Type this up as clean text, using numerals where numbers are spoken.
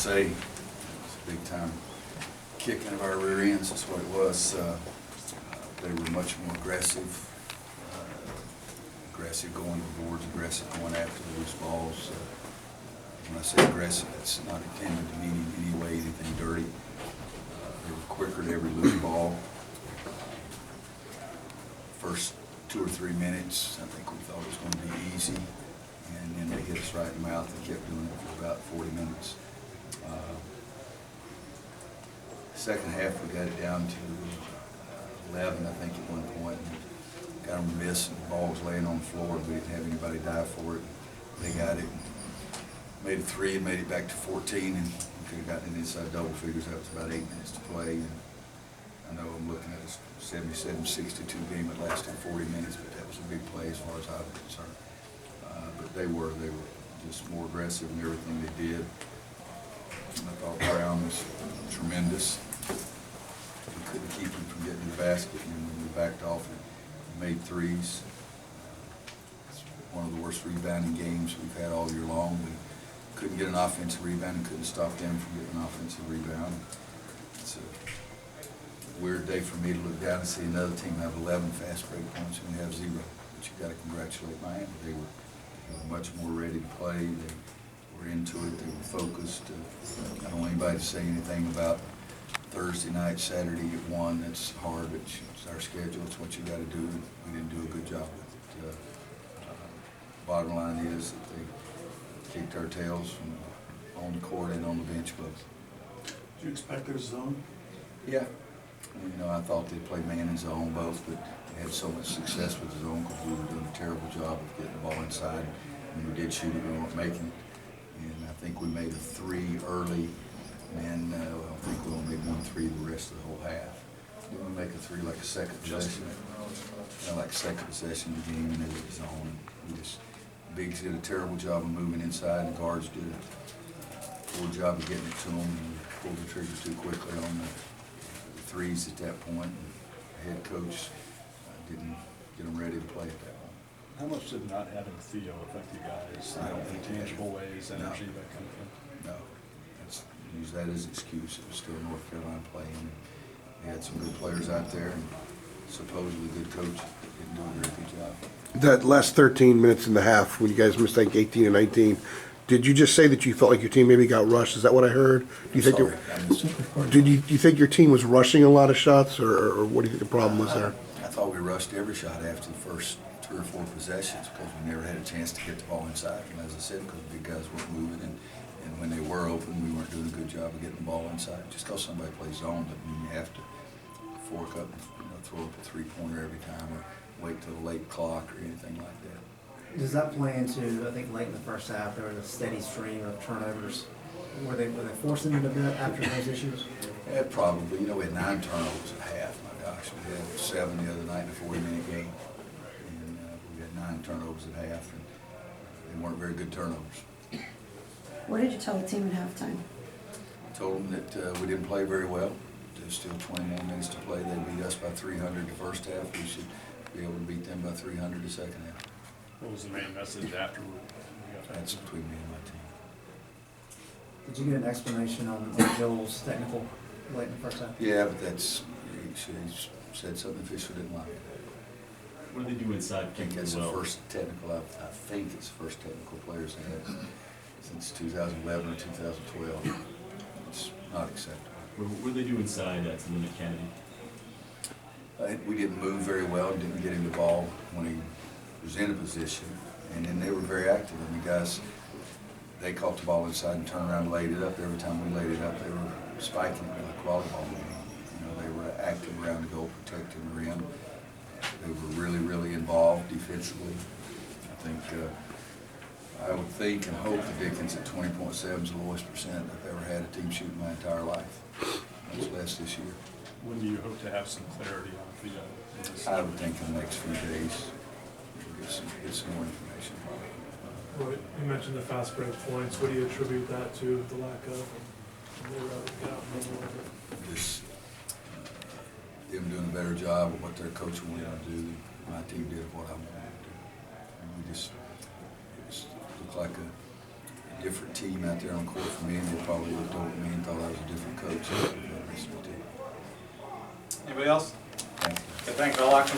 say. It's a big time kicking of our rear ends. That's what it was. They were much more aggressive. Aggressive going to the boards, aggressive going after the loose balls. When I say aggressive, it's not intended to mean in any way anything dirty. They were quicker to every loose ball. First 2 or 3 minutes, I think we thought it was going to be easy, and then they hit us right in the mouth and kept doing it for about 40 minutes. Second half, we got it down to 11, I think, at one point. And got them to miss, and the ball was laying on the floor, and we didn't have anybody dive for it. They got it, made it 3, and made it back to 14, and we could have gotten it inside double figures. That was about 8 minutes to play. And I know I'm looking at a 77-62 game that lasted 40 minutes, but that was a big play as far as I was concerned. But they were just more aggressive in everything they did. I thought Brown was tremendous. We couldn't keep him from getting to the basket, and when we backed off and made threes. It's one of the worst rebounding games we've had all year long. We couldn't get an offensive rebound and couldn't stop them from getting an offensive rebound. It's a weird day for me to look down and see another team have 11 fast break points and we have 0. But you got to congratulate Miami. They were much more ready to play. They were into it. They were focused. I don't want anybody to say anything about Thursday night, Saturday at 1. That's hard. It's our schedule. It's what you got to do. We didn't do a good job with it. Bottom line is that they kicked our tails from on the court and on the bench both. Did you expect their zone? Yeah. You know, I thought they'd play man and zone both, but they had so much success with the zone because we were doing a terrible job of getting the ball inside. When we did shoot it, we weren't making it. And I think we made a 3 early, and I think we only made 1 3 the rest of the whole half. Didn't we make a 3 like a second possession? Like a second possession of the game, and it was zone. Biggs did a terrible job of moving inside, and the guards did a poor job of getting it to them, and we pulled the trigger too quickly on the threes at that point. And the head coach didn't get them ready to play at that point. How much did not having Theo affect you guys? I don't think tangible ways, energy, no. that kind of thing? No. Use that as an excuse. It was still North Carolina playing. They had some good players out there, and supposedly good coach didn't do a very good job. That last 13 minutes in the half, when you guys missed like 18 and 19, did you just say that you felt like your team maybe got rushed? Is that what I heard? Do you think did you think your team was rushing a lot of shots, or what do you think the problem was there? I thought we rushed every shot after the first 3 or 4 possessions because we never had a chance to get the ball inside. And as I said, because the big guys weren't moving, and when they were open, we weren't doing a good job of getting the ball inside. Just because somebody plays zone doesn't mean you have to fork up and throw up a 3-pointer every time or wait till the late clock or anything like that. Does that play into, I think late in the first half, there was a steady stream of turnovers? Were they forcing it a bit after those issues? Yeah, probably. You know, we had 9 turnovers at half. My gosh, we had 7 the other night in a 40-minute game. And we had 9 turnovers at half, and they weren't very good turnovers. What did you tell the team at halftime? I told them that we didn't play very well. There's still 20 more minutes to play. They beat us by 300 the first half. We should be able to beat them by 300 the second half. What was the main message afterward? That's between me and my team. Did you get an explanation on Joel's technical late in the first half? Yeah, but he said something Fisher didn't like. What do they do inside? I think that's the first technical, I think it's the first technical players they had since 2011 or 2012. It's not acceptable. What do they do inside to limit Kennedy? We didn't move very well, didn't get him the ball when he was in a position, and then they were very active. I mean, guys, they caught the ball inside and turned around and laid it up. Every time we laid it up, they were spiking it like a volleyball game. You know, they were active around the goal, protecting the rim. They were really, really involved defensively. I would think and hope the Dickens at 20.7 is the lowest percent I've ever had a team shoot in my entire life. Much less this year. When do you hope to have some clarity on Theo? I would think in the next few days we'll get some more information. Well, you mentioned the fast break points. What do you attribute that to, the lack of? Just them doing a better job of what their coach wanted to do than my team did of what I wanted to do. And it just looked like a different team out there on court for me, and they probably looked over at me and thought I was a different coach. Anybody else? Thank you. Okay, thanks, I'll lock them.